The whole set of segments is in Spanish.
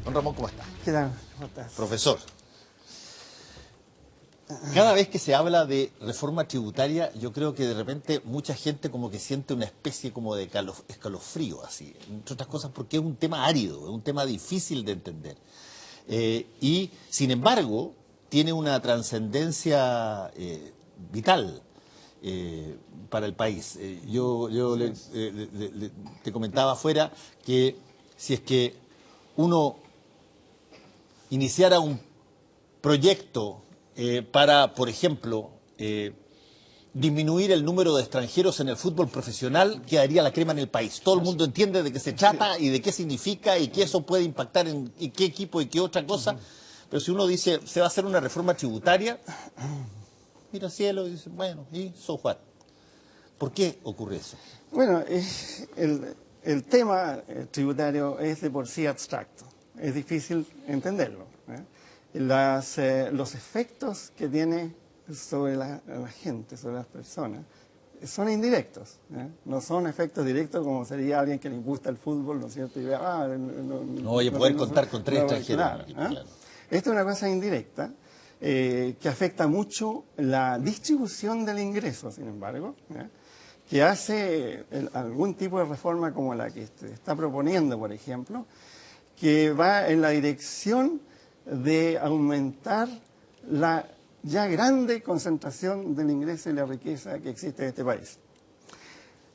Don Ramón, ¿cómo está? ¿Qué tal? ¿Cómo estás? Profesor, cada vez que se habla de reforma tributaria, yo creo que de repente mucha gente como que siente una especie como de escalofrío, así, entre otras cosas porque es un tema árido, es un tema difícil de entender. Y, sin embargo, tiene una trascendencia vital para el país. Te comentaba afuera que si es que uno iniciara un proyecto para, por ejemplo, disminuir el número de extranjeros en el fútbol profesional, quedaría la crema en el país. Todo el mundo entiende de qué se trata y de qué significa y que eso puede impactar en qué equipo y qué otra cosa. Pero si uno dice, se va a hacer una reforma tributaria, mira al cielo y dice, bueno, ¿y so what? ¿Por qué ocurre eso? Bueno, el tema tributario es de por sí abstracto. Es difícil entenderlo. Los efectos que tiene sobre la gente, sobre las personas, son indirectos. No son efectos directos como sería alguien que le gusta el fútbol, ¿no es cierto? Y ve, no voy a poder contar con 3 extranjeros. Claro. Esto es una cosa indirecta que afecta mucho la distribución del ingreso, sin embargo, que hace algún tipo de reforma como la que se está proponiendo, por ejemplo, que va en la dirección de aumentar la ya grande concentración del ingreso y la riqueza que existe en este país.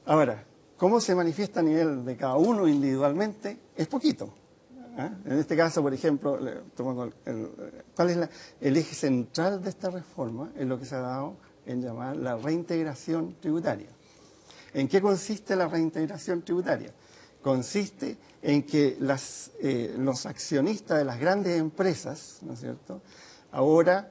Ahora, ¿cómo se manifiesta a nivel de cada uno individualmente? Es poquito. En este caso, por ejemplo, ¿cuál es el eje central de esta reforma? Es lo que se ha dado en llamar la reintegración tributaria. ¿En qué consiste la reintegración tributaria? Consiste en que los accionistas de las grandes empresas, ¿no es cierto?, ahora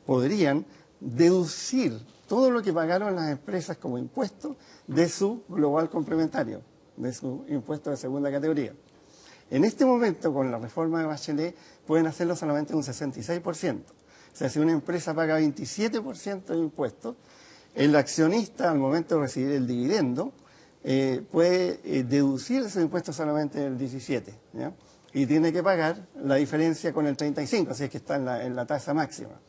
podrían deducir todo lo que pagaron las empresas como impuesto de su global complementario, de su impuesto de segunda categoría. En este momento, con la reforma de Bachelet, pueden hacerlo solamente un 66%. O sea, si una empresa paga 27% de impuestos, el accionista, al momento de recibir el dividendo, puede deducir esos impuestos solamente el 17%, ¿ya? Y tiene que pagar la diferencia con el 35%, si es que está en la tasa máxima.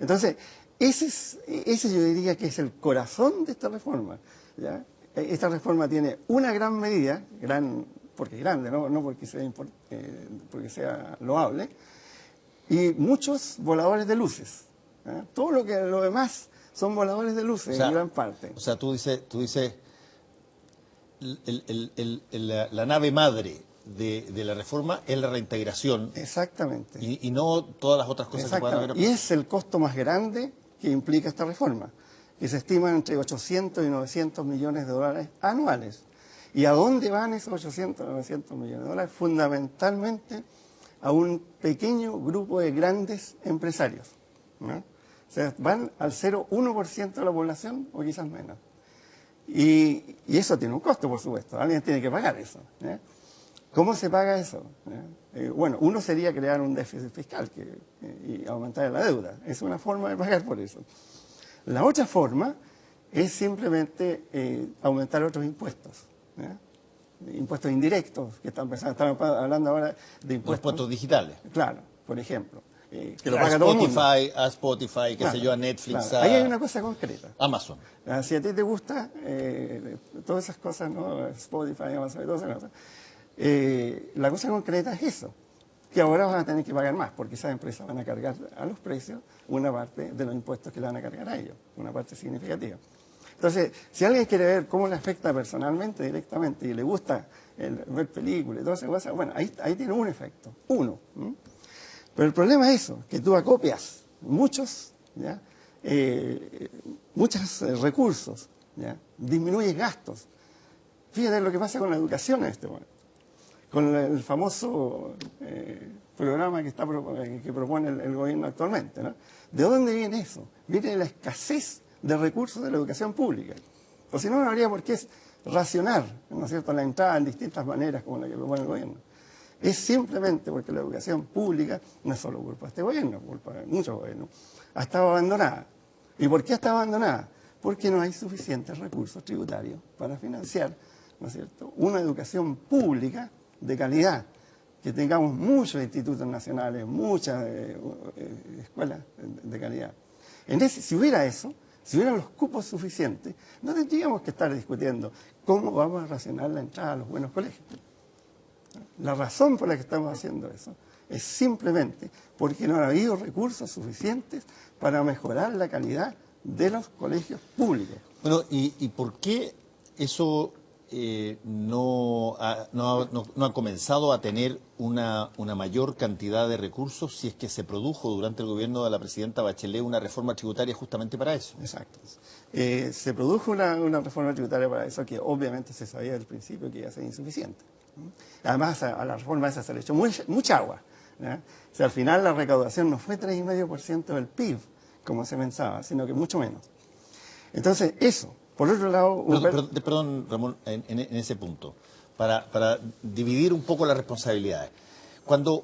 Entonces, ese yo diría que es el corazón de esta reforma, ¿ya? Esta reforma tiene una gran medida, porque es grande, no porque sea loable, y muchos voladores de luces. Todo lo demás son voladores de luces, en gran parte. O sea, tú dices la nave madre de la reforma es la reintegración. Exactamente. Y no todas las otras cosas que puedan haber. Y es el costo más grande que implica esta reforma, que se estima entre 800 y 900 millones de dólares anuales. ¿Y a dónde van esos 800 o 900 millones de dólares? Fundamentalmente a un pequeño grupo de grandes empresarios, ¿no? O sea, van al 0,1% de la población o quizás menos. Y eso tiene un costo, por supuesto. Alguien tiene que pagar eso. ¿Cómo se paga eso? Bueno, uno sería crear un déficit fiscal y aumentar la deuda. Es una forma de pagar por eso. La otra forma es simplemente aumentar otros impuestos. Impuestos indirectos, que estamos hablando ahora de impuestos digitales. Claro, por ejemplo. Que lo paga todo el mundo. A Spotify, qué sé yo, a Netflix. Claro. Ahí hay una cosa concreta. Amazon. Si a ti te gusta todas esas cosas, ¿no? Spotify, Amazon y todas esas cosas, la cosa concreta es eso, que ahora van a tener que pagar más, porque esas empresas van a cargar a los precios una parte de los impuestos que le van a cargar a ellos, una parte significativa. Entonces, si alguien quiere ver cómo le afecta personalmente, directamente, y le gusta ver películas y todas esas cosas, bueno, ahí tiene un efecto, uno. Pero el problema es eso, que tú acopias muchos recursos, ¿ya? Disminuyes gastos. Fíjate lo que pasa con la educación en este momento, con el famoso programa que propone el gobierno actualmente, ¿no? ¿De dónde viene eso? Viene de la escasez de recursos de la educación pública. O si no, no habría por qué racionar, ¿no es cierto?, la entrada en distintas maneras como la que propone el gobierno. Es simplemente porque la educación pública no es solo culpa de este gobierno, es culpa de muchos gobiernos. Ha estado abandonada. ¿Y por qué ha estado abandonada? Porque no hay suficientes recursos tributarios para financiar, ¿no es cierto?, una educación pública de calidad, que tengamos muchos institutos nacionales, muchas escuelas de calidad. Si hubiera eso, si hubieran los cupos suficientes, no tendríamos que estar discutiendo cómo vamos a racionar la entrada a los buenos colegios. La razón por la que estamos haciendo eso es simplemente porque no ha habido recursos suficientes para mejorar la calidad de los colegios públicos. Bueno, ¿y por qué eso no ha comenzado a tener una mayor cantidad de recursos si es que se produjo durante el gobierno de la presidenta Bachelet una reforma tributaria justamente para eso? Exacto. Se produjo una reforma tributaria para eso que obviamente se sabía desde el principio que iba a ser insuficiente. Además, a la reforma esa se le echó mucha agua. ¿Ya? O sea, al final la recaudación no fue 3,5% del PIB, como se pensaba, sino que mucho menos. Entonces, eso. Por otro lado... Perdón, Ramón, en ese punto, para dividir un poco las responsabilidades. Cuando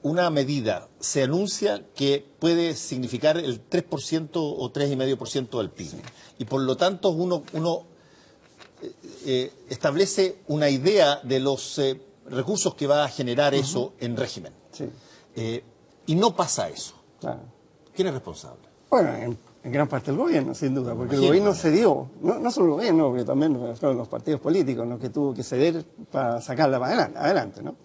una medida se anuncia que puede significar el 3% o 3,5% del PIB, sí, y por lo tanto uno establece una idea de los recursos que va a generar eso en régimen. Sí. Y no pasa eso. Claro. ¿Quién es responsable? Bueno, en gran parte el gobierno, sin duda, porque el gobierno cedió, no solo el gobierno, porque también fueron los partidos políticos los que tuvo que ceder para sacarla para adelante, ¿no?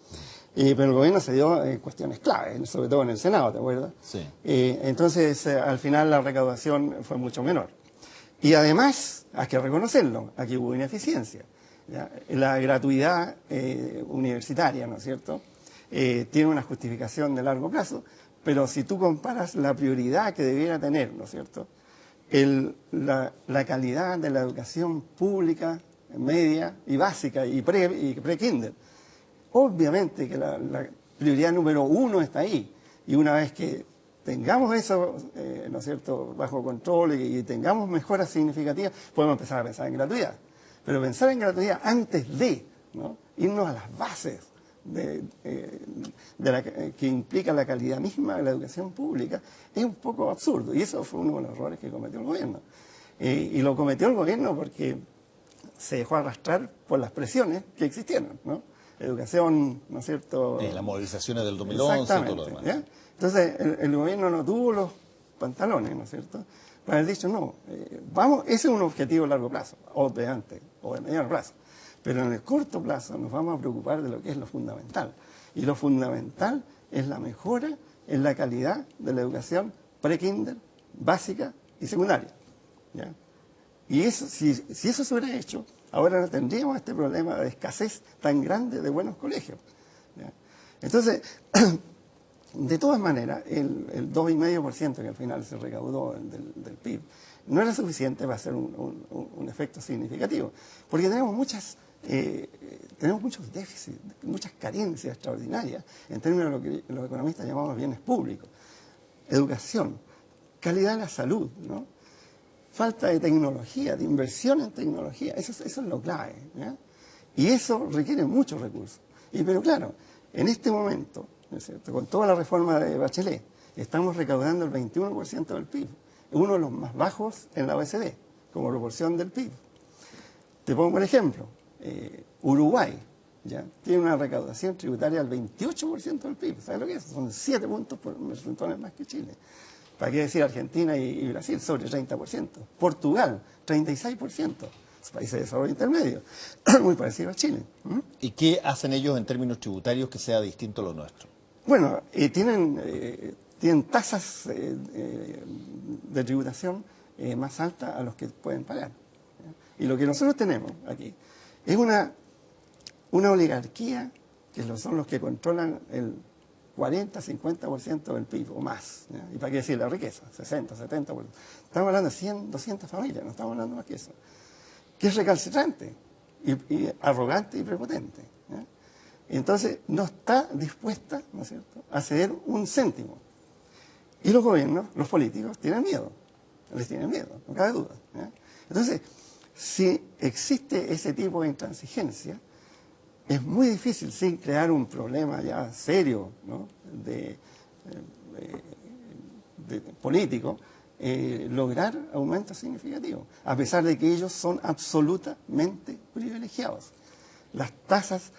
Pero el gobierno cedió en cuestiones claves, sobre todo en el Senado, ¿te acuerdas? Sí. Entonces, al final la recaudación fue mucho menor. Y además, hay que reconocerlo, aquí hubo ineficiencia. ¿Ya? La gratuidad universitaria, ¿no es cierto?, tiene una justificación de largo plazo, pero si tú comparas la prioridad que debiera tener, ¿no es cierto?, la calidad de la educación pública, media y básica y pre-kinder, obviamente que la prioridad número 1 está ahí. Y una vez que tengamos eso, ¿no es cierto?, bajo control y tengamos mejoras significativas, podemos empezar a pensar en gratuidad. Pero pensar en gratuidad antes de, ¿no?, irnos a las bases que implica la calidad misma de la educación pública es un poco absurdo. Y eso fue uno de los errores que cometió el gobierno. Y lo cometió el gobierno porque se dejó arrastrar por las presiones que existieron, ¿no? Educación, ¿no es cierto? Las movilizaciones del 2011 y todo lo demás. ¿Ya? Entonces, el gobierno no tuvo los pantalones, ¿no es cierto?, para haber dicho, no, ese es un objetivo a largo plazo, o de antes, o de mediano plazo. Pero en el corto plazo nos vamos a preocupar de lo que es lo fundamental. Y lo fundamental es la mejora en la calidad de la educación pre-kinder, básica y secundaria. ¿Ya? Y eso, si eso se hubiera hecho, ahora no tendríamos este problema de escasez tan grande de buenos colegios. ¿Ya? Entonces, de todas maneras, el 2,5% que al final se recaudó del PIB no era suficiente para hacer un efecto significativo, porque tenemos muchos déficits, muchas carencias extraordinarias en términos de lo que los economistas llamamos bienes públicos. Educación, calidad de la salud, ¿no?, falta de tecnología, de inversión en tecnología, eso es lo clave, ¿ya? Y eso requiere muchos recursos. Pero claro, en este momento, ¿no es cierto?, con toda la reforma de Bachelet, estamos recaudando el 21% del PIB, uno de los más bajos en la OECD, como proporción del PIB. Te pongo un ejemplo. Uruguay, ¿ya?, tiene una recaudación tributaria del 28% del PIB. ¿Sabes lo que es? Son 7 puntos porcentuales más que Chile. ¿Para qué decir Argentina y Brasil? Sobre 30%. Portugal, 36%. Países de desarrollo intermedio. Muy parecido a Chile. ¿Y qué hacen ellos en términos tributarios que sea distinto a lo nuestro? Bueno, tienen tasas de tributación más altas a los que pueden pagar. ¿Ya? Y lo que nosotros tenemos aquí es una oligarquía que son los que controlan el 40-50% del PIB o más. ¿Ya? ¿Y para qué decir la riqueza? 60, 70%. Estamos hablando de 100, 200 familias, no estamos hablando más que eso. Que es recalcitrante, y arrogante y prepotente. ¿Ya? Entonces, no está dispuesta, ¿no es cierto?, a ceder un céntimo. Y los gobiernos, los políticos, tienen miedo. Les tienen miedo, no cabe duda. ¿Ya? Entonces, si existe ese tipo de intransigencia, es muy difícil, sin crear un problema ya serio, ¿no?, de político, lograr aumentos significativos, a pesar de que ellos son absolutamente privilegiados. Las tasas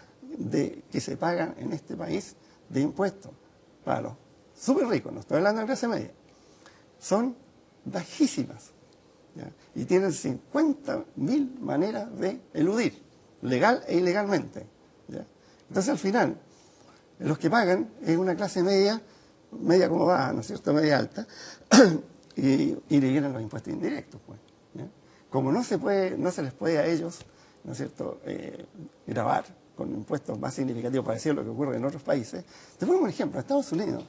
que se pagan en este país de impuestos para los súper ricos, no estoy hablando de clase media, son bajísimas, ¿ya? Y tienen 50.000 maneras de eludir, legal e ilegalmente, ¿ya? Entonces, al final, los que pagan es una clase media como baja, ¿no es cierto?, media alta, y le vienen los impuestos indirectos, pues, ¿ya? Como no se les puede a ellos, ¿no es cierto?, grabar con impuestos más significativos, para decir lo que ocurre en otros países. Te pongo un ejemplo: en Estados Unidos,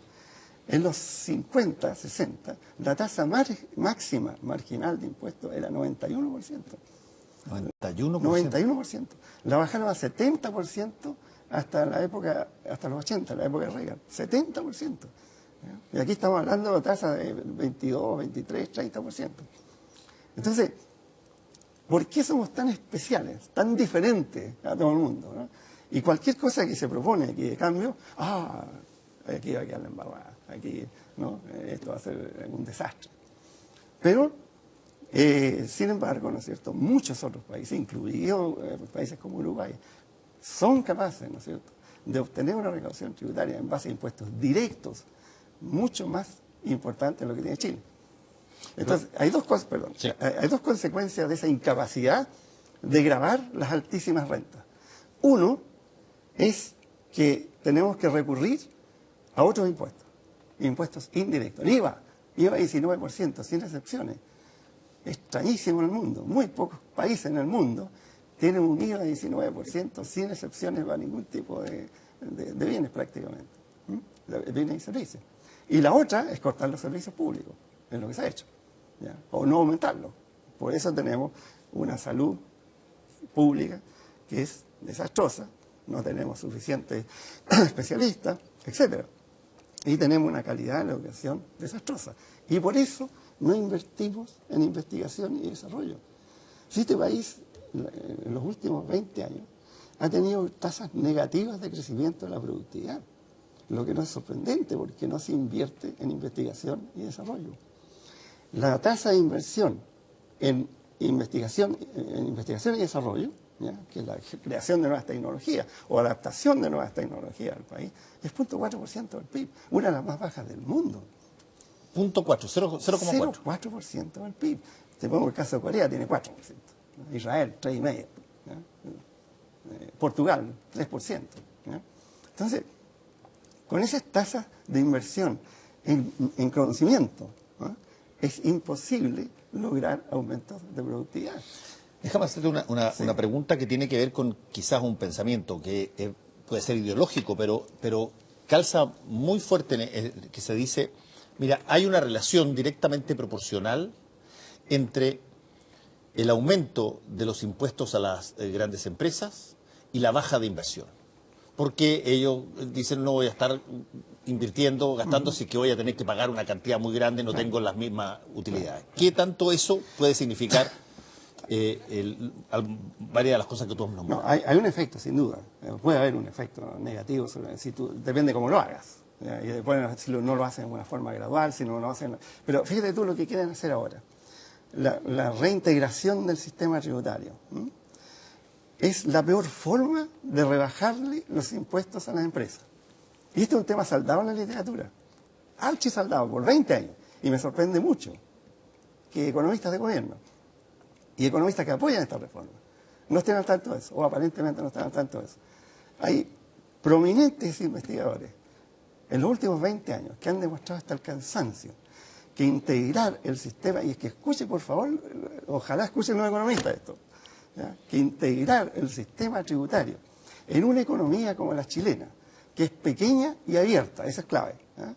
en los 50, 60, la tasa máxima marginal de impuestos era 91%. 91%. 91%. La bajaron a 70% hasta los 80, la época de Reagan. 70%. ¿Ya? Y aquí estamos hablando de tasas de 22, 23, 30%. Entonces, ¿por qué somos tan especiales, tan diferentes a todo el mundo, ¿no? Y cualquier cosa que se propone aquí de cambio, aquí va a quedar la embarrada, aquí, ¿no?, esto va a ser un desastre. Pero, sin embargo, ¿no es cierto?, muchos otros países, incluidos países como Uruguay, son capaces, ¿no es cierto?, de obtener una recaudación tributaria en base a impuestos directos mucho más importante de lo que tiene Chile. Entonces, hay dos cosas, Sí. hay dos consecuencias de esa incapacidad de gravar las altísimas rentas. Uno es que tenemos que recurrir a otros impuestos indirectos. El IVA 19%, sin excepciones. Extrañísimo en el mundo. Muy pocos países en el mundo tienen un IVA de 19% sin excepciones para ningún tipo de bienes prácticamente. De bienes y servicios. Y la otra es cortar los servicios públicos, es lo que se ha hecho, ¿ya? O no aumentarlo. Por eso tenemos una salud pública que es desastrosa, no tenemos suficientes especialistas, etc. Y tenemos una calidad de la educación desastrosa. Y por eso no invertimos en investigación y desarrollo. Si este país, en los últimos 20 años, ha tenido tasas negativas de crecimiento de la productividad, lo que no es sorprendente porque no se invierte en investigación y desarrollo. La tasa de inversión en investigación y desarrollo, ¿ya?, que es la creación de nuevas tecnologías o adaptación de nuevas tecnologías al país, es 0,4% del PIB, una de las más bajas del mundo. 0,4%. 0,4% del PIB. Te pongo el caso de Corea, tiene 4%. Israel, 3,5%. Portugal, 3%. ¿Ya? Entonces, con esas tasas de inversión en conocimiento, ¿no?, es imposible lograr aumentos de productividad. Déjame hacerte una pregunta que tiene que ver con quizás un pensamiento que puede ser ideológico, pero calza muy fuerte en que se dice, mira, hay una relación directamente proporcional entre el aumento de los impuestos a las grandes empresas y la baja de inversión. Porque ellos dicen, no voy a estar invirtiendo, gastando, si que voy a tener que pagar una cantidad muy grande, no tengo las mismas utilidades. ¿Qué tanto eso puede significar varias de las cosas que tú has nombrado? No, hay un efecto, sin duda. Puede haber un efecto negativo, depende cómo lo hagas. ¿Ya? Y después, si no lo hacen de una forma gradual, si no lo hacen... Pero fíjate tú lo que quieren hacer ahora. La reintegración del sistema tributario. Es la peor forma de rebajarle los impuestos a las empresas. Y este es un tema saldado en la literatura. Archisaldado por 20 años. Y me sorprende mucho que economistas de gobierno y economistas que apoyan esta reforma no estén al tanto de eso, o aparentemente no estén al tanto de eso. Hay prominentes investigadores en los últimos 20 años que han demostrado hasta el cansancio que integrar el sistema, y es que escuche, por favor, ojalá escuchen los economistas esto, ¿ya?, que integrar el sistema tributario en una economía como la chilena, que es pequeña y abierta, esa es clave, ¿ya?,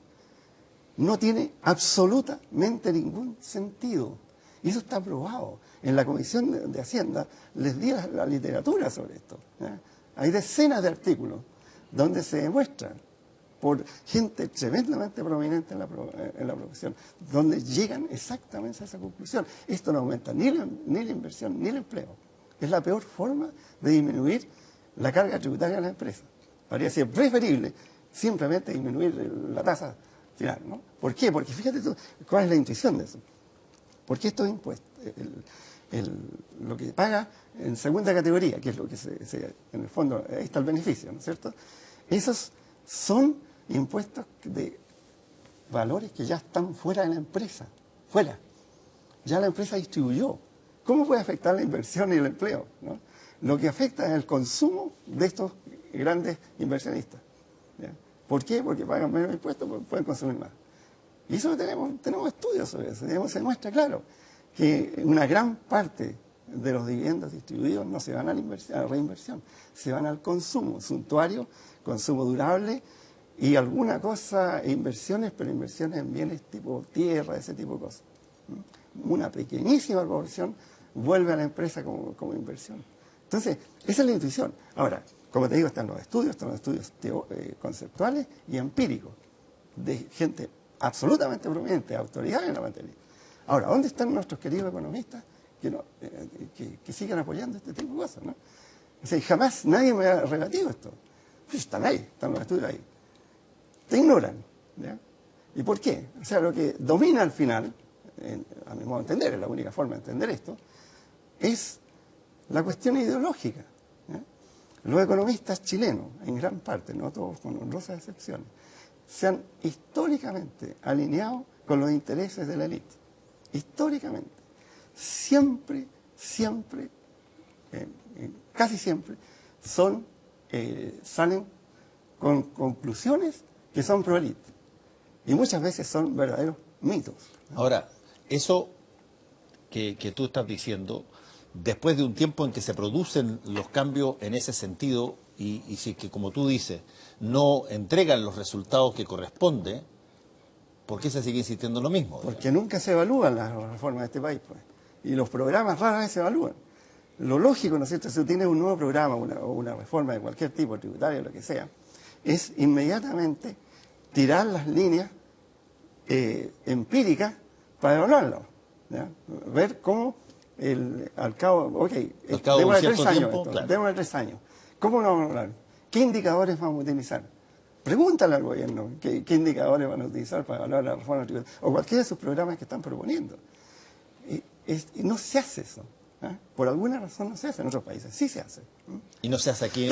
no tiene absolutamente ningún sentido. Y eso está probado. En la Comisión de Hacienda les di la literatura sobre esto, ¿ya? Hay decenas de artículos donde se demuestra por gente tremendamente prominente en la profesión, donde llegan exactamente a esa conclusión. Esto no aumenta ni la inversión ni el empleo. Es la peor forma de disminuir la carga tributaria de las empresas. Habría sido preferible simplemente disminuir la tasa final, ¿no? ¿Por qué? Porque fíjate tú, ¿cuál es la intuición de eso? Porque estos impuestos, lo que paga en segunda categoría, que es lo que en el fondo, ahí está el beneficio, ¿no es cierto? Esos son impuestos de valores que ya están fuera de la empresa, fuera. Ya la empresa distribuyó. ¿Cómo puede afectar la inversión y el empleo, ¿no? Lo que afecta es el consumo de estos grandes inversionistas, ¿ya? ¿Por qué? Porque pagan menos impuestos, porque pueden consumir más. Y eso tenemos estudios sobre eso. Digamos, se muestra claro que una gran parte de los dividendos distribuidos no se van a la reinversión, se van al consumo suntuario, consumo durable y alguna cosa, inversiones, pero inversiones en bienes tipo tierra, ese tipo de cosas. Una pequeñísima proporción vuelve a la empresa como inversión. Entonces, esa es la intuición. Ahora, como te digo, están los estudios conceptuales y empíricos de gente absolutamente prominente, autoridades en la materia. Ahora, ¿dónde están nuestros queridos economistas que siguen apoyando este tipo de cosas, ¿no? O sea, jamás nadie me ha rebatido esto. Pues están ahí, están los estudios ahí. Te ignoran, ¿ya? ¿Y por qué? O sea, lo que domina al final, a mi modo de entender, es la única forma de entender esto, es la cuestión ideológica, ¿ya? Los economistas chilenos, en gran parte, no todos, con honrosas excepciones, se han históricamente alineado con los intereses de la élite. Históricamente. Siempre, casi siempre, salen con conclusiones que son pro élite. Y muchas veces son verdaderos mitos. Ahora, eso que tú estás diciendo, después de un tiempo en que se producen los cambios en ese sentido, y si que, como tú dices, no entregan los resultados que corresponde, ¿por qué se sigue insistiendo en lo mismo? Porque nunca se evalúan las reformas de este país, pues. Y los programas raras veces se evalúan. Lo lógico, ¿no es cierto?, si tú tienes un nuevo programa o una reforma de cualquier tipo, tributaria o lo que sea, es inmediatamente tirar las líneas empíricas para evaluarlo, ¿ya? Ver cómo al cabo, démosle 3 años, claro. Démosle 3 años. ¿Cómo lo vamos a hablar? ¿Qué indicadores vamos a utilizar? Pregúntale al gobierno qué indicadores van a utilizar para evaluar la reforma tributaria o cualquiera de sus programas que están proponiendo. Y no se hace eso, ¿eh? Por alguna razón no se hace en otros países, sí se hace. Y no se hace aquí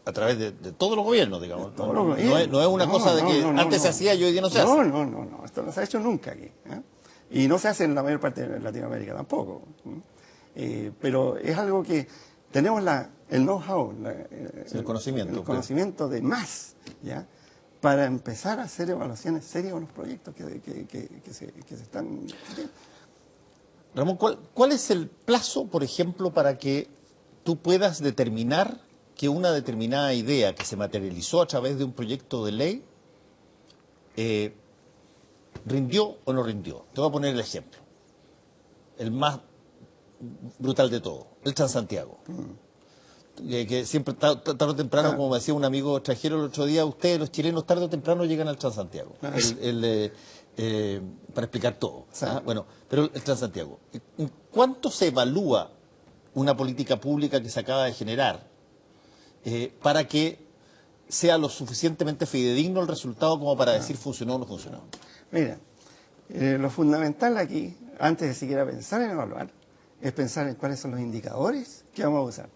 a través de todos los gobiernos, digamos. Todos los gobiernos. No es una cosa de que antes se hacía y hoy día no se hace. No, esto no se ha hecho nunca aquí, ¿eh? Y no se hace en la mayor parte de Latinoamérica tampoco. Pero es algo que tenemos el know-how, el conocimiento. El conocimiento de más, ¿ya? Para empezar a hacer evaluaciones serias con los proyectos que se están... Ramón, ¿cuál es el plazo, por ejemplo, para que tú puedas determinar que una determinada idea que se materializó a través de un proyecto de ley rindió o no rindió? Te voy a poner el ejemplo, el más brutal de todo, el Transantiago. Que siempre tarde o temprano, como me decía un amigo extranjero el otro día, ustedes los chilenos tarde o temprano llegan al Transantiago. Para explicar todo. ¿Ah? Bueno, pero el Transantiago, ¿en cuánto se evalúa una política pública que se acaba de generar para que sea lo suficientemente fidedigno el resultado como para decir funcionó o no funcionó? Mira, lo fundamental aquí, antes de siquiera pensar en evaluar, es pensar en cuáles son los indicadores que vamos a usar,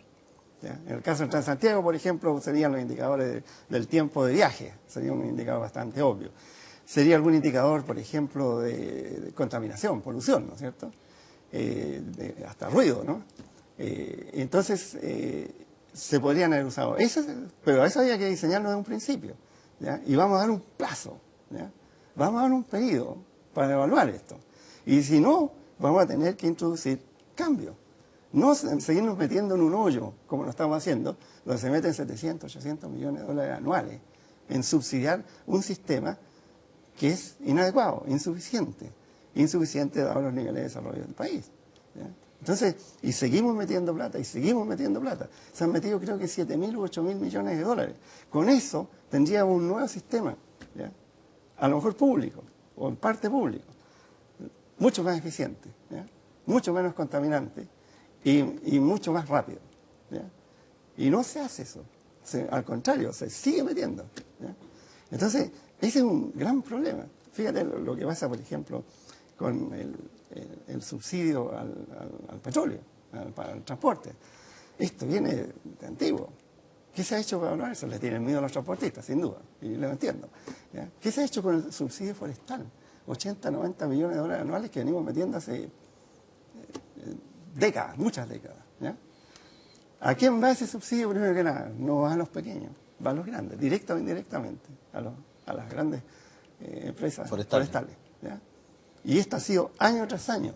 ¿ya? En el caso del Transantiago, por ejemplo, serían los indicadores del tiempo de viaje, sería un indicador bastante obvio. Sería algún indicador, por ejemplo, de contaminación, polución, ¿no es cierto? Hasta ruido, ¿no? Entonces, se podrían haber usado. Pero eso había que diseñarlo desde un principio, ¿ya? Y vamos a dar un plazo, ¿ya? Vamos a dar un periodo para evaluar esto. Y si no, vamos a tener que introducir cambios. No seguirnos metiendo en un hoyo, como lo estamos haciendo, donde se meten 700, 800 millones de dólares anuales en subsidiar un sistema que es inadecuado, insuficiente dado los niveles de desarrollo del país, ¿ya? Entonces, y seguimos metiendo plata, Se han metido creo que 7.000 u 8.000 millones de dólares. Con eso tendríamos un nuevo sistema, ¿ya? A lo mejor público, o en parte público, mucho más eficiente, ¿ya? Mucho menos contaminante y mucho más rápido, ¿ya? Y no se hace eso, al contrario, se sigue metiendo, ¿ya? Entonces, ese es un gran problema. Fíjate lo que pasa, por ejemplo, con el subsidio al petróleo, para el transporte. Esto viene de antiguo. ¿Qué se ha hecho para hablar eso? Le tienen miedo a los transportistas, sin duda, y lo entiendo. ¿Ya? ¿Qué se ha hecho con el subsidio forestal? 80, 90 millones de dólares anuales que venimos metiendo hace décadas, muchas décadas. ¿Ya? ¿A quién va ese subsidio? Primero que nada, no va a los pequeños, va a los grandes, directa o indirectamente, a las grandes empresas forestales. ¿Ya? Y esto ha sido año tras año.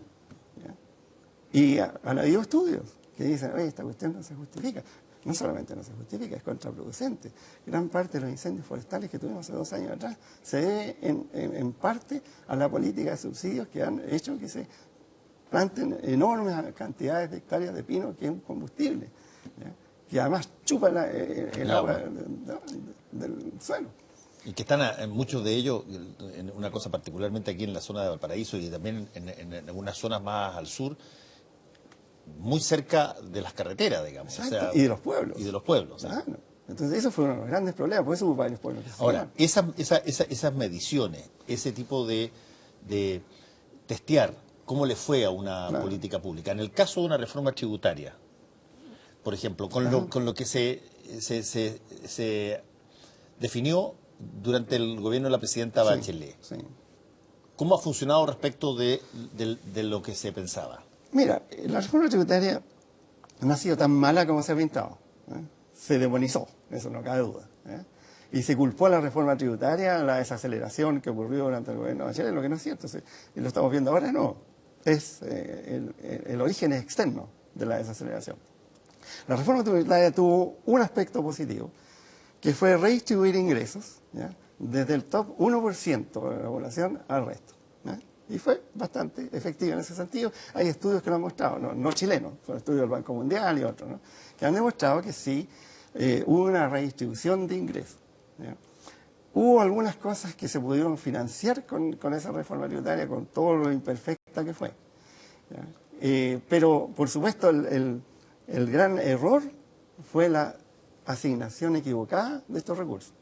¿Ya? Y han habido estudios que dicen, oye, esta cuestión no se justifica. No solamente no se justifica, es contraproducente. Gran parte de los incendios forestales que tuvimos hace 2 años atrás se debe en parte a la política de subsidios que han hecho que se planten enormes cantidades de hectáreas de pino, que es un combustible, ¿ya? Que además chupa el agua del suelo. Y que están muchos de ellos, en una cosa particularmente aquí en la zona de Valparaíso y también en algunas zonas más al sur, muy cerca de las carreteras, digamos. Exacto, o sea, y de los pueblos. Y de los pueblos. Claro. Entonces, eso fue uno de los grandes problemas, por eso hubo varios pueblos que se Ahora, esas mediciones, ese tipo de testear cómo le fue a una política pública. En el caso de una reforma tributaria, por ejemplo, con lo que se definió durante el gobierno de la presidenta Bachelet, sí. ¿Cómo ha funcionado respecto de lo que se pensaba? Mira, la reforma tributaria no ha sido tan mala como se ha pintado. Se demonizó, eso no cabe duda. Y se culpó a la reforma tributaria, la desaceleración que ocurrió durante el gobierno de Bachelet, lo que no es cierto, y lo estamos viendo ahora, no. Es el origen es externo de la desaceleración. La reforma tributaria tuvo un aspecto positivo, que fue redistribuir ingresos, ¿ya? Desde el top 1% de la población al resto. ¿Ya? Y fue bastante efectiva en ese sentido. Hay estudios que lo han mostrado, no chilenos, son estudios del Banco Mundial y otros, ¿no? Que han demostrado que sí hubo una redistribución de ingresos. ¿Ya? Hubo algunas cosas que se pudieron financiar con esa reforma tributaria, con todo lo imperfecta que fue. ¿Ya? Pero, por supuesto, el gran error fue la asignación equivocada de estos recursos.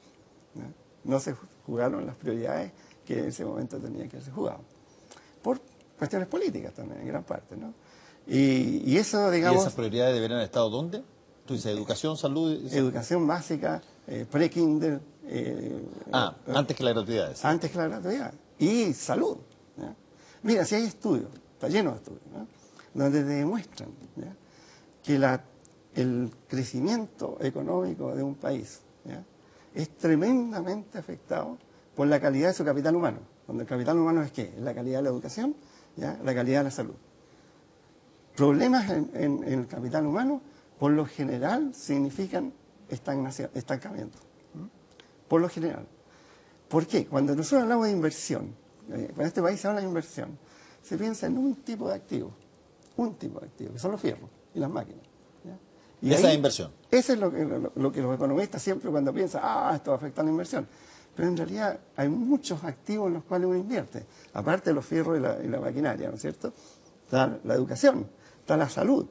¿Ya? No se jugaron las prioridades que en ese momento tenían que haberse jugado. Por cuestiones políticas también, en gran parte, ¿no? Y eso, digamos... ¿Y esas prioridades deberían haber estado dónde? Tú dices educación, salud... Educación básica, pre-kinder... antes que la gratuidad. ¿Sí? Antes que la gratuidad. Y salud. ¿Ya? Mira, si hay estudios, está lleno de estudios, ¿no? Donde demuestran, ¿ya? Que el crecimiento económico de un país, ¿ya? Es tremendamente afectado por la calidad de su capital humano. Donde el capital humano es ¿qué? La calidad de la educación, ¿ya? La calidad de la salud. Problemas en el capital humano, por lo general, significan estancamiento. Por lo general. ¿Por qué? Cuando nosotros hablamos de inversión, en este país se habla de inversión, se piensa en un tipo de activo, que son los fierros y las máquinas. ¿Ya? Y esa es inversión. Eso es lo que los economistas siempre cuando piensan, esto va a afectar la inversión. Pero en realidad hay muchos activos en los cuales uno invierte, aparte de los fierros y la maquinaria, ¿no es cierto? Está la educación, está la salud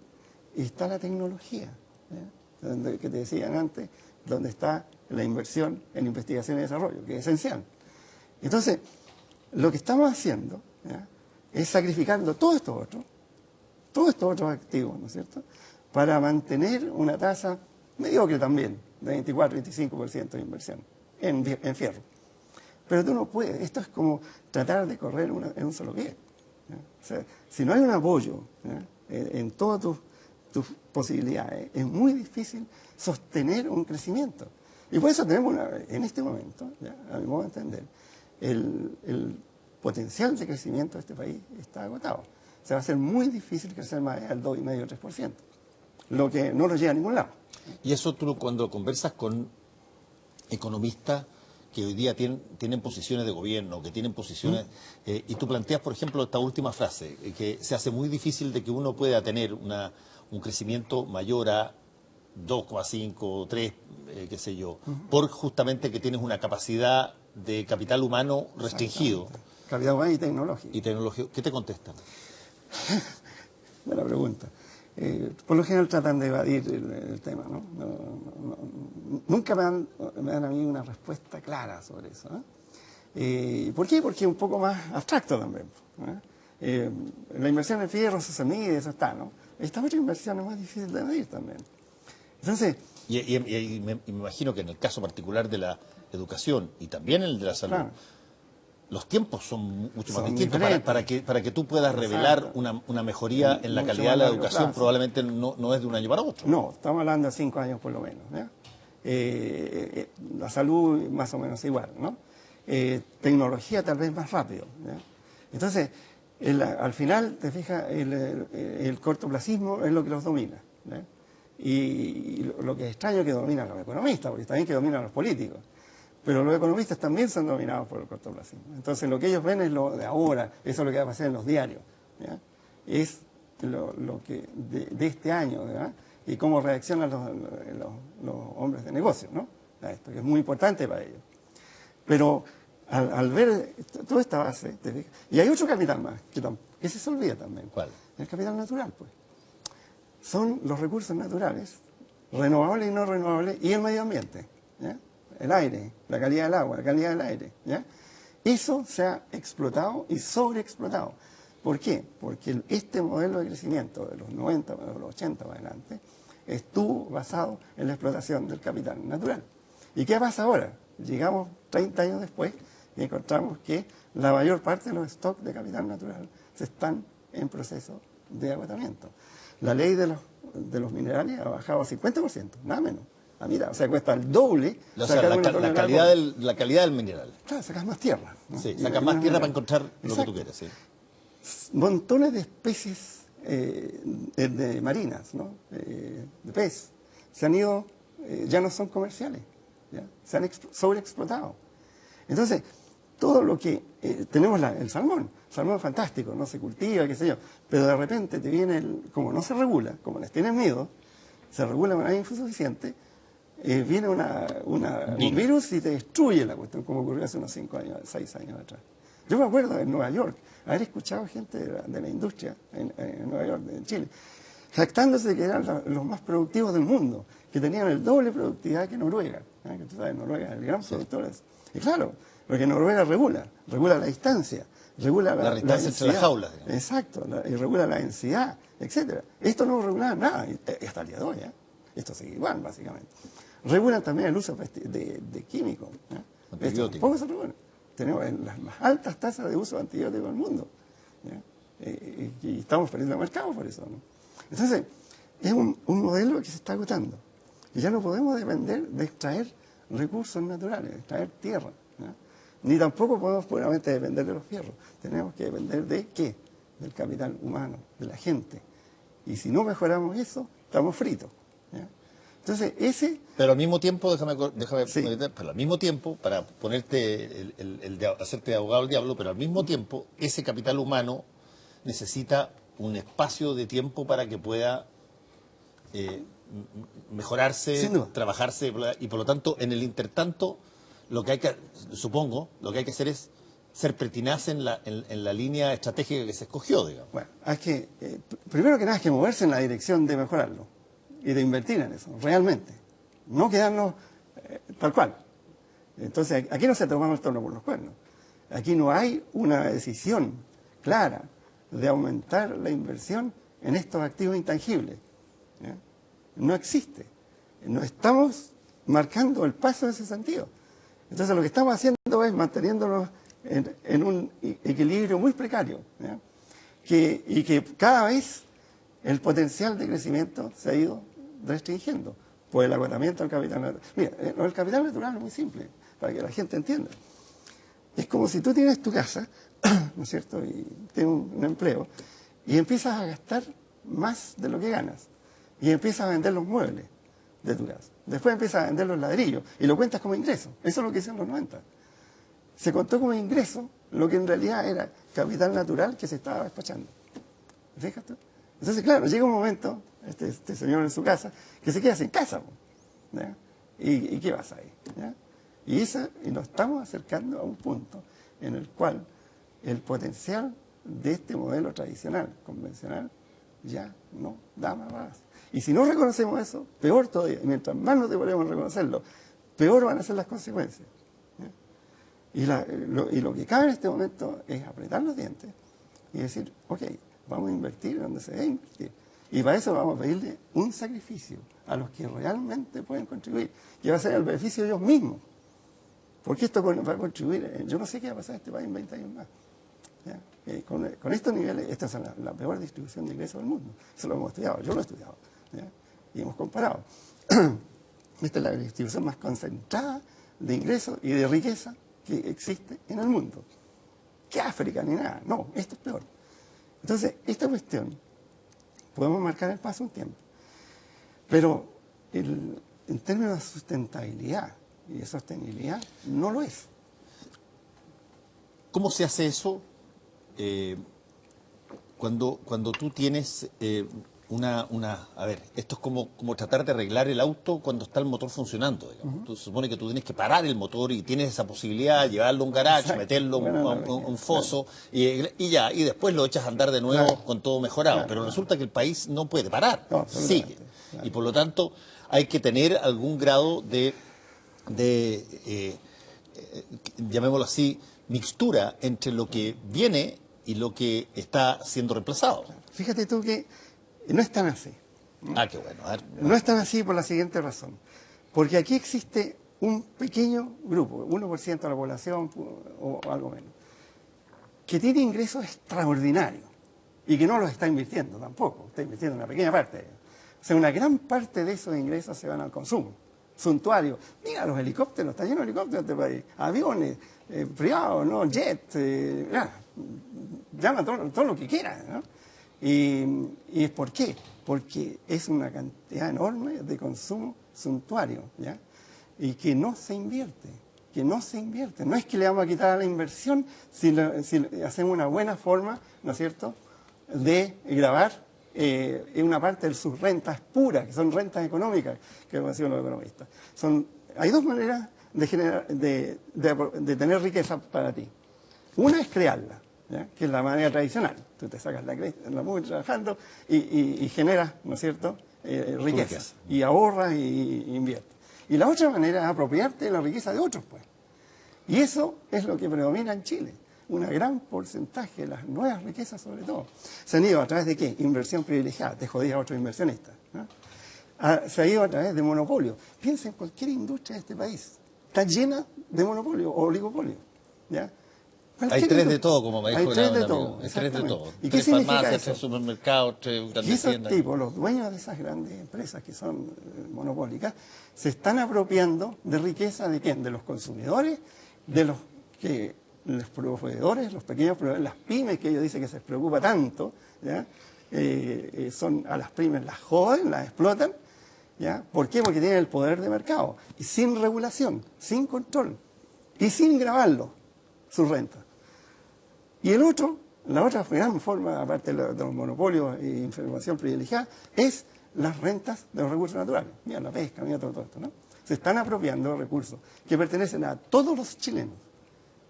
y está la tecnología, ¿ya? Que te decían antes, donde está la inversión en investigación y desarrollo, que es esencial. Entonces, lo que estamos haciendo, ¿ya? Es sacrificando todos estos otros activos, ¿no es cierto?, para mantener una tasa mediocre también, de 24-25% de inversión en fierro. Pero tú no puedes, esto es como tratar de correr en un solo pie. ¿Ya? O sea, si no hay un apoyo, ¿ya? En todas tus posibilidades, es muy difícil sostener un crecimiento. Y por eso tenemos en este momento, ¿ya? A mi modo de entender, el potencial de crecimiento de este país está agotado. O sea, va a ser muy difícil crecer más allá del 2,5-3%, lo que no nos lleva a ningún lado. Y eso tú cuando conversas con economistas que hoy día tienen posiciones de gobierno, que tienen posiciones, y tú planteas, por ejemplo, esta última frase, que se hace muy difícil de que uno pueda tener un crecimiento mayor a 2,5, 3, qué sé yo, por justamente que tienes una capacidad de capital humano restringido. Capital humano y tecnología. Y tecnología. ¿Qué te contestan? Buena pregunta. Por lo general tratan de evadir el tema, ¿no? Nunca me dan a mí una respuesta clara sobre eso. ¿Por qué? Porque es un poco más abstracto también. La inversión en fierro se mide, eso está, ¿no? Esta otra inversión es más difícil de medir también. Entonces, Y me imagino que en el caso particular de la educación y también el de la salud, claro, los tiempos son mucho más son distintos diferentes. para que tú puedas revelar una mejoría en la Mucho calidad de más la largo educación, plazo. probablemente no es de un año para otro. No, estamos hablando de 5 años por lo menos. ¿Ya? La salud más o menos igual, ¿no? Tecnología tal vez más rápido. ¿Ya? Entonces, al final, te fijas, el cortoplacismo es lo que los domina. ¿Ya? Y lo que es extraño es que dominan los economistas, porque está bien que dominan los políticos. Pero los economistas también son dominados por el cortoplacismo. Entonces, lo que ellos ven es lo de ahora, eso es lo que va a pasar en los diarios. ¿Ya? Es lo que de este año, ¿verdad? Y cómo reaccionan los hombres de negocio, ¿no? A esto, que es muy importante para ellos. Pero al ver toda esta base, te fijas, y hay otro capital más, que se olvida también. ¿Cuál? El capital natural, pues. Son los recursos naturales, renovables y no renovables, y el medio ambiente, ¿ya? El aire, la calidad del agua, la calidad del aire, ¿ya? Eso se ha explotado y sobreexplotado. ¿Por qué? Porque este modelo de crecimiento de los 90, de los 80 para adelante, estuvo basado en la explotación del capital natural. ¿Y qué pasa ahora? Llegamos 30 años después y encontramos que la mayor parte de los stocks de capital natural se están en proceso de agotamiento. La ley de los minerales ha bajado a 50%, nada menos. A mitad, o sea, cuesta el doble. O sea, la calidad del mineral. Claro, sacas más tierra, ¿no? Sí, sacas más tierra para encontrar lo que tú quieres. Sí. Montones de especies de marinas, ¿no? De pez, se han ido, ya no son comerciales, ¿ya? Se han sobreexplotado. Entonces, todo lo que tenemos el salmón es fantástico, no se cultiva, qué sé yo, pero de repente te viene, como no se regula, como les tienen miedo, se regula de manera insuficiente, viene un virus y te destruye la cuestión, como ocurrió hace unos 5 años, 6 años atrás. Yo me acuerdo en Nueva York, haber escuchado gente de la industria en Nueva York, en Chile, jactándose de que eran los más productivos del mundo, que tenían el doble de productividad que Noruega. ¿Eh? Que tú sabes, Noruega es el gran productor. Y claro, porque Noruega regula la distancia, regula la distancia entre las jaulas. Digamos. Exacto, y regula la densidad, etcétera. Esto no regula nada, hasta el día de hoy. Esto sigue igual, básicamente. Regulan también el uso de químicos. Esto tampoco se regula. Tenemos las más altas tasas de uso de antibióticos del mundo. Y estamos perdiendo el mercado por eso, ¿no? Entonces, es un modelo que se está agotando. Y ya no podemos depender de extraer recursos naturales, de extraer tierra. ¿Ya? Ni tampoco podemos puramente depender de los fierros. Tenemos que depender de ¿qué? Del capital humano, de la gente. Y si no mejoramos eso, estamos fritos. ¿Ya? Entonces, Pero al mismo tiempo, déjame sí. pero al mismo tiempo, para ponerte hacerte de abogado del diablo, pero al mismo tiempo, ese capital humano necesita un espacio de tiempo para que pueda mejorarse, trabajarse, y por lo tanto, en el intertanto, lo que hay que hacer es ser pertinaz en la línea estratégica que se escogió, digamos. Bueno, hay que, primero que nada, hay que moverse en la dirección de mejorarlo y de invertir en eso, realmente. No quedarnos tal cual. Entonces, aquí no se tomamos el toro por los cuernos. Aquí no hay una decisión clara de aumentar la inversión en estos activos intangibles. ¿Ya? No existe. No estamos marcando el paso en ese sentido. Entonces, lo que estamos haciendo es manteniéndonos en un equilibrio muy precario. ¿Ya? Y que cada vez el potencial de crecimiento se ha ido restringiendo por el agotamiento del capital natural. Mira, el capital natural es muy simple, para que la gente entienda. Es como si tú tienes tu casa, ¿no es cierto?, y tienes un empleo, y empiezas a gastar más de lo que ganas, y empiezas a vender los muebles de tu casa. Después empiezas a vender los ladrillos, y lo cuentas como ingreso. Eso es lo que hicieron los 90. Se contó como ingreso lo que en realidad era capital natural que se estaba despachando. Fíjate. Entonces, claro, llega un momento, este señor en su casa, que se queda sin casa. ¿Ya? ¿Y qué pasa ahí? ¿Ya? Y nos estamos acercando a un punto en el cual el potencial de este modelo tradicional, convencional, ya no da más. Y si no reconocemos eso, peor todavía. Y mientras más no devolvemos reconocerlo, peor van a ser las consecuencias. ¿Ya? Y lo que cabe en este momento es apretar los dientes, y decir, ok, vamos a invertir donde se debe invertir. Y para eso vamos a pedirle un sacrificio a los que realmente pueden contribuir, que va a ser el beneficio de ellos mismos. Porque esto va a contribuir, yo no sé qué va a pasar en este país en 20 años más. ¿Ya? Con estos niveles, esta es la peor distribución de ingresos del mundo. Eso lo hemos estudiado, yo lo he estudiado. ¿Ya? Y hemos comparado. Esta es la distribución más concentrada de ingresos y de riqueza que existe en el mundo. Que África ni nada. No, esto es peor. Entonces, esta cuestión, podemos marcar el paso un tiempo. Pero en términos de sustentabilidad y de sostenibilidad, no lo es. ¿Cómo se hace eso cuando tú tienes a ver, esto es como tratar de arreglar el auto cuando está el motor funcionando, digamos. Tú supone que tú tienes que parar el motor y tienes esa posibilidad, llevarlo a un garage, Exacto. meterlo a un foso, claro. y ya, y después lo echas a andar de nuevo Claro. con todo mejorado. Claro, Pero claro. resulta que el país no puede parar, No, absolutamente, sigue. claro. Y por lo tanto hay que tener algún grado de llamémoslo así, mixtura entre lo que viene y lo que está siendo reemplazado. Fíjate tú que no es tan así. Ah, qué bueno. A ver. No es tan así por la siguiente razón. Porque aquí existe un pequeño grupo, 1% de la población o algo menos, que tiene ingresos extraordinarios y que no los está invirtiendo tampoco, está invirtiendo una pequeña parte de ellos. O sea, una gran parte de esos ingresos se van al consumo, suntuario. Mira, los helicópteros, está lleno de helicópteros en este país, aviones, privados, ¿no? Jets, llama todo lo que quiera, ¿no? ¿Y por qué? Porque es una cantidad enorme de consumo suntuario, ¿ya? Y que no se invierte, No es que le vamos a quitar a la inversión si hacemos una buena forma, ¿no es cierto?, de grabar una parte de sus rentas puras, que son rentas económicas, que decían los economistas. Hay dos maneras de tener riqueza para ti. Una es crearla, ¿ya?, que es la manera tradicional. Tú te sacas la mugre trabajando y generas, ¿no es cierto?, riqueza. Y ahorras y inviertes. Y la otra manera es apropiarte de la riqueza de otros, pues. Y eso es lo que predomina en Chile. Un gran porcentaje de las nuevas riquezas, sobre todo, se han ido a través de ¿qué? Inversión privilegiada, te jodía a otros inversionistas, ¿no? Se ha ido a través de monopolio. Piensa en cualquier industria de este país. Está llena de monopolio o oligopolio, ¿ya? Hay tres de todo, como me dijo Hay tres de un amigo. todo. Hay tres de todo. ¿Y qué Tres significa farmacias, eso? tres supermercados, tres Y grandes esos tiendas. tipos, los dueños de esas grandes empresas que son monopólicas, se están apropiando de riqueza ¿de quién? De los consumidores, de los proveedores, los pequeños proveedores, las pymes que ellos dicen que se les preocupa tanto, ¿ya? Son a las pymes las joden, las explotan, ¿ya? ¿Por qué? Porque tienen el poder de mercado y sin regulación, sin control y sin grabarlo, sus rentas. Y la otra gran forma, aparte de los monopolios e información privilegiada, es las rentas de los recursos naturales. Mira, la pesca, mira todo esto, ¿no? Se están apropiando de recursos que pertenecen a todos los chilenos,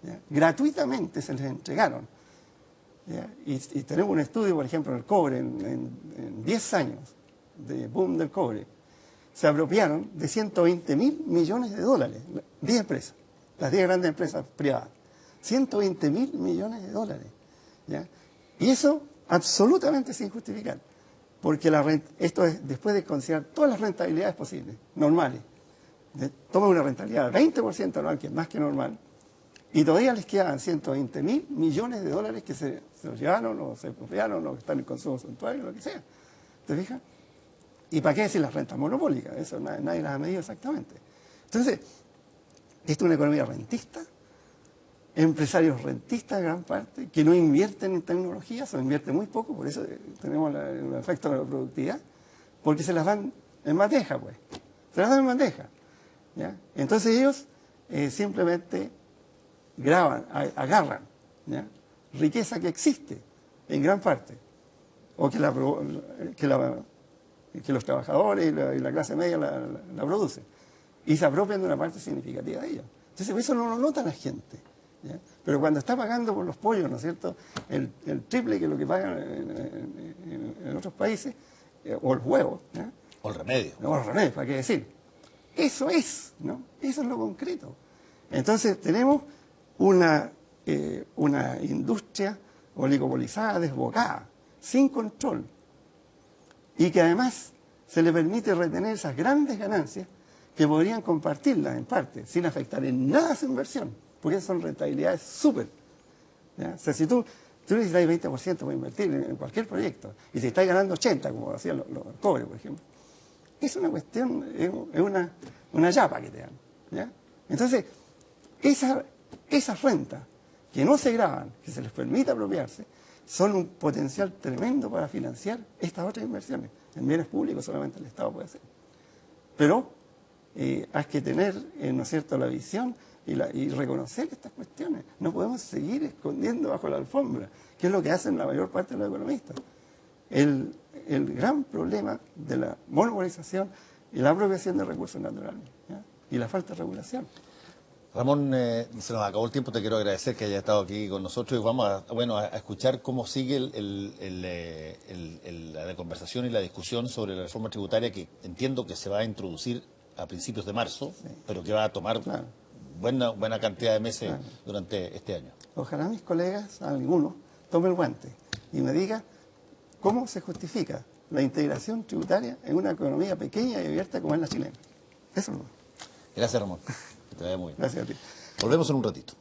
¿ya? Gratuitamente se les entregaron, ¿ya? Y tenemos un estudio, por ejemplo, del cobre, en 10 años de boom del cobre, se apropiaron de 120.000 millones de dólares, 10 empresas, las 10 grandes empresas privadas. 120.000 millones de dólares, ¿ya? Y eso absolutamente sin justificar, porque esto es después de considerar todas las rentabilidades posibles, normales. Toma una rentabilidad del 20% anual, que es más que normal, y todavía les quedan 120.000 millones de dólares que se los llevaron o se apropiaron o que están en consumo suntuario, lo que sea. ¿Te fijas? ¿Y para qué decir las rentas monopólicas? Eso nadie las ha medido exactamente. Entonces, esto es una economía rentista, empresarios rentistas, gran parte, que no invierten en tecnología, se invierte muy poco, por eso tenemos el efecto de la productividad, porque se las dan en bandeja, pues. Se las dan en bandeja, ¿ya? Entonces ellos simplemente graban, agarran, ¿ya?, riqueza que existe en gran parte, o que los trabajadores y la clase media la producen, y se apropian de una parte significativa de ella. Entonces eso no lo nota la gente, ¿ya? Pero cuando está pagando por los pollos, ¿no es cierto?, el triple que lo que pagan en otros países, o el huevo, ¿ya?, O el remedio. o el remedio, ¿para qué decir? Eso es, ¿no? Eso es lo concreto. Entonces tenemos una industria oligopolizada, desbocada, sin control, y que además se le permite retener esas grandes ganancias que podrían compartirlas en parte, sin afectar en nada su inversión, porque son rentabilidades súper. ¿Ya? O sea, si tú necesitas 20% para invertir en cualquier proyecto, y si estás ganando 80%, como hacían los pobres, por ejemplo, es una cuestión, es una yapa que te dan. ¿Ya? Entonces, esas rentas que no se graban, que se les permite apropiarse, son un potencial tremendo para financiar estas otras inversiones. En bienes públicos solamente el Estado puede hacer. Pero hay que tener, ¿no es cierto?, la visión y reconocer estas cuestiones. No podemos seguir escondiendo bajo la alfombra, que es lo que hacen la mayor parte de los economistas. El gran problema de la monopolización y la apropiación de recursos naturales, ¿ya? Y la falta de regulación. Ramón, se nos acabó el tiempo, te quiero agradecer que hayas estado aquí con nosotros y vamos a escuchar cómo sigue la conversación y la discusión sobre la reforma tributaria que entiendo que se va a introducir a principios de marzo, sí, pero que va a tomar buena cantidad de meses durante este año. Ojalá mis colegas, alguno, tome el guante y me diga cómo se justifica la integración tributaria en una economía pequeña y abierta como es la chilena. Eso no. Gracias, Ramón. Que te vaya muy bien. Gracias a ti. Volvemos en un ratito.